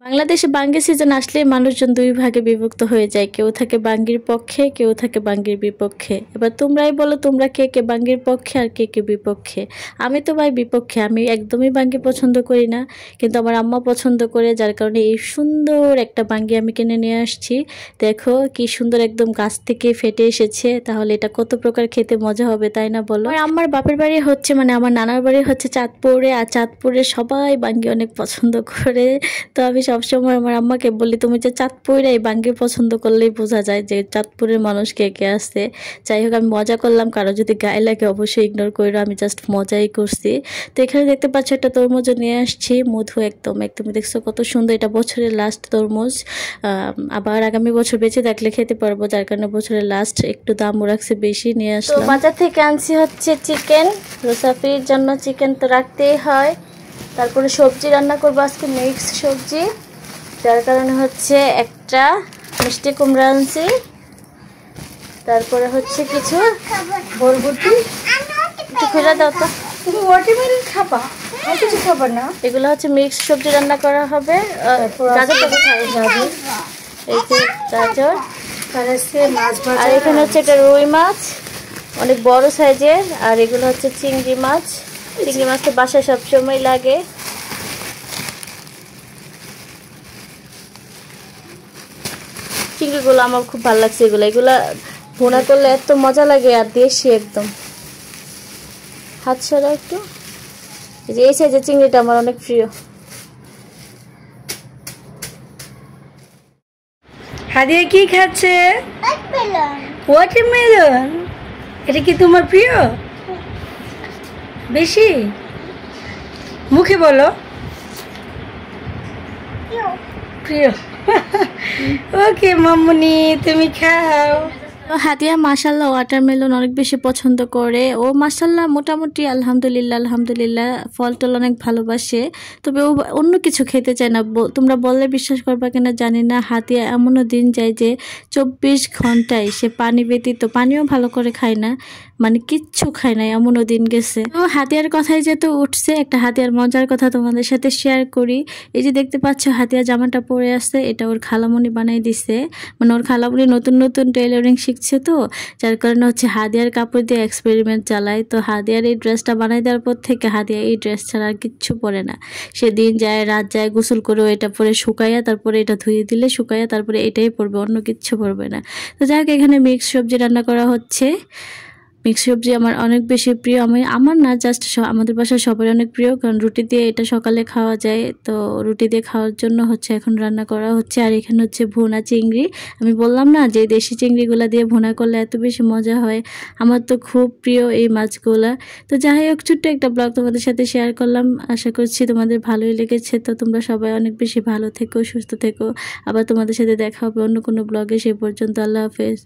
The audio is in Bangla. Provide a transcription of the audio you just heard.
বাংলাদেশে বাঙ্গি সিজন আসলে মানুষজন দুই ভাগে বিভক্ত হয়ে যায়, কেউ থাকে বাঙ্গির পক্ষে, কেউ থাকে বাঙ্গির বিপক্ষে। এবার তোমরাই বলো তোমরা কে কে বাঙ্গির পক্ষে আর কে কে বিপক্ষে। আমি তো ভাই বিপক্ষে, আমি একদমই বাঙ্গি পছন্দ করি না, কিন্তু আমার আম্মা পছন্দ করে, যার কারণে এই সুন্দর একটা বাঙ্গি আমি কিনে নিয়ে আসছি। দেখো কি সুন্দর, একদম গাছ থেকে ফেটে এসেছে, তাহলে এটা কত প্রকার খেতে মজা হবে তাই না বলো। আর আমার বাপের বাড়ি হচ্ছে আমার নানার বাড়ি হচ্ছে চাঁদপুরে, আর চাঁদপুরে সবাই বাঙ্গি অনেক পছন্দ করে। তো আমি সবসময় আমার আম্মাকে বলি, তুমি যে চাঁদপুরে এই বাঙ্গি পছন্দ করলেই বোঝা যায় যে চাঁদপুরের মানুষ কে কে আসছে। যাই হোক, আমি মজা করলাম, কারো যদি গায়ে লাগে অবশ্যই ইগনোর করো, আমি জাস্ট মজাই করছি। তো এখানে দেখতে পাচ্ছ একটা তরমুজও নিয়ে আসছি, মধু একদম একদম, দেখছো কত সুন্দর। এটা বছরের লাস্ট তরমুজ, আবার আগামী বছর বেঁচে থাকলে খেতে পারবো, যার কারণে বছরের লাস্ট, একটু দামও রাখছে বেশি, নিয়ে আসলাম। তো বাজার থেকে আনছি হচ্ছে চিকেন, রোসাফির জন্য চিকেন তো রাখতেই হয়। তারপরে সবজি রান্না করবো আজকে, মিক্স সবজি, যার কারণে হচ্ছে একটা মিষ্টি কুমড়া আনছি। তারপরে হচ্ছে কিছু বরবটি, একটু খুলে দাও তো। তুমি ওয়াটারমেলন খাবা আর কিছু খাবার না? এগুলো হচ্ছে মিক্স সবজি রান্না করা হবে। গাজর কোথায়? গাজর, এই যে গাজর, আর এখানে হচ্ছে একটা রুই মাছ অনেক বড় সাইজের, আর এগুলো হচ্ছে চিংড়ি মাছ। চিংড়ি মাছ তো বাসায় সবসময় লাগে। চিংড়িগুলো আমার খুব ভালো লাগছে, এগুলা ভুনা করলে এত মজা লাগে, আর দেশি একদম। হাত সরা একটু, এই সাইজের চিংড়িটা আমার অনেক প্রিয়। হাদিয়া কি খাচ্ছে? ওয়াটারমেলন। এটা কি তোমার প্রিয় বেশি? মুখে বলো প্রিয়। ওকে মাম্মুনি, তুমি খাও। হাদিয়া মাশাল্লাহ ওয়াটারমেলন অনেক বেশি পছন্দ করে। ও মাশাল্লাহ মোটামুটি আলহামদুলিল্লাহ ফল টল অনেক ভালোবাসে, তবে ও অন্য কিছু খেতে চায় না। তোমরা বললে বিশ্বাস করবা কিনা জানি না, হাদিয়া এমনও দিন যায় যে 24 ঘন্টায় সে পানি ব্যতীত, পানিও ভালো করে খায় না, কিচ্ছু খায় না, এমনও দিন গেছে। তো হাদিয়ার কথাই যেহেতু উঠছে, একটা হাদিয়ার মজার কথা তোমাদের সাথে শেয়ার করি। এই যে দেখতে পাচ্ছ হাদিয়া জামাটা পরে আছে, এটা ওর খালামণি বানাই দিছে। ওর খালামণি নতুন নতুন টেইলরিং শিখছে, তো যার কারণে হচ্ছে হাদিয়ার কাপড় দিয়ে এক্সপেরিমেন্ট চালায়। তো হাদিয়ার এই ড্রেসটা বানাই দেওয়ার পর থেকে হাদিয়া এই ড্রেস ছাড়া আর কিচ্ছু পরে না। সে দিন যায় রাত যায়, গোসল করেও এটা পরে শুকাইয়া, তারপরে এটা ধুয়ে দিলে শুকাইয়া, তারপরে এটাই পরবে, অন্য কিচ্ছু পরবে না। তো যাই হোক, এখানে মিক্স সবজি রান্না করা হচ্ছে। মিক্স সবজি আমার অনেক বেশি প্রিয়, আমার না জাস্ট আমাদের বাসায় সবার অনেক প্রিয়, কারণ রুটি দিয়ে এটা সকালে খাওয়া যায়। তো রুটি দিয়ে খাওয়ার জন্য হচ্ছে এখন রান্না করা হচ্ছে। আর এখানে হচ্ছে ভুনা চিংড়ি। আমি বললাম না যে দেশি চিংড়িগুলো দিয়ে ভুনা করলে এত বেশি মজা হয়, আমার তো খুব প্রিয় এই মাছগুলা। তো যাই হোক, ছোট্ট একটা ব্লগ তোমাদের সাথে শেয়ার করলাম, আশা করছি তোমাদের ভালোই লেগেছে। তো তোমরা সবাই অনেক বেশি ভালো থেকো, সুস্থ থেকো। আবার তোমাদের সাথে দেখা হবে অন্য কোনো ব্লগে। সে পর্যন্ত আল্লাহ হাফেজ।